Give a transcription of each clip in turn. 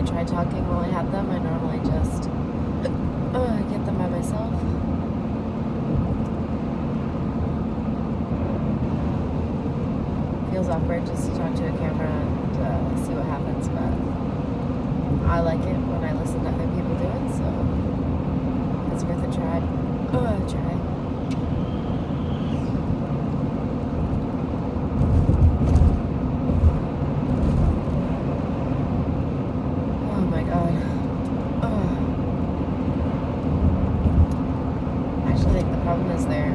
tried talking while I had them. I normally just get them by myself. Feels awkward just to talk to a camera and see what happens, but I like it when I listen to other people do it, so it's worth a try. Try. Oh my god. Actually, I think the problem is they're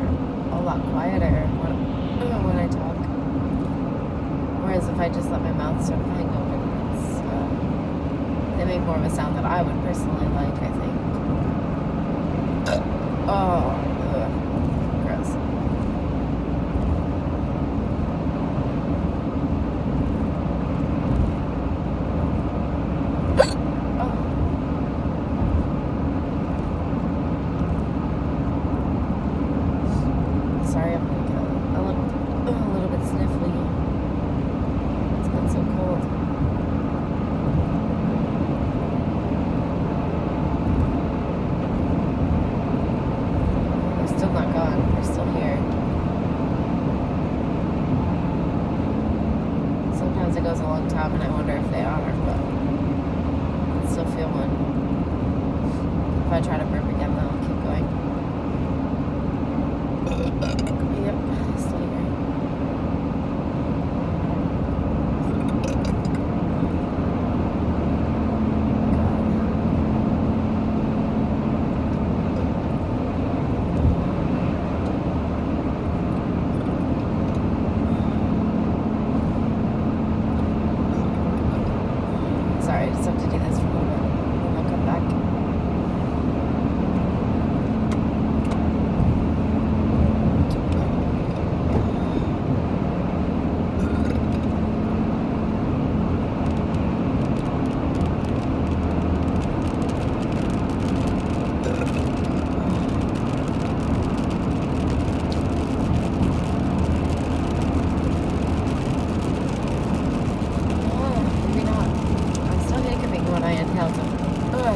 a lot quieter when I talk. Whereas if I just let my mouth sort of hang open, they make more of a sound that I would personally like, I think. Gross. Sorry, I'm like a little bit sniffly. It's been so cold. They're still not gone. They're still here. Sometimes it goes a long time and I wonder if they are, but I can still feel one. If I try to burp again, though, I'll keep going. Yep, still here. Sorry, I just have to do this for a little bit, and I'll come back. Maybe not. I'm still hiccuping when I inhale them.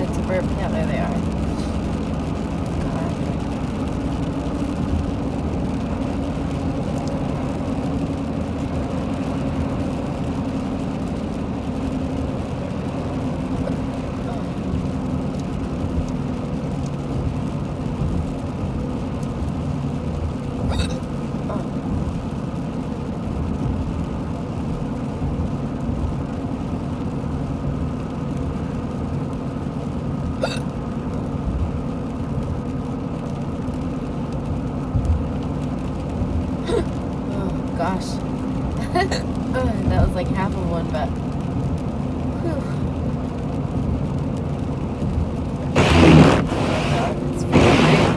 It's a burp. Yeah, there they are. Gosh. That was like half of one, but whew. It's fine.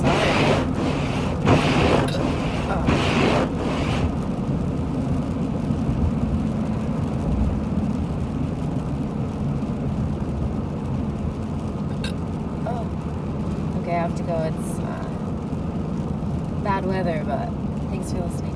Sorry. Okay, I have to go. It's bad weather, but thanks for listening.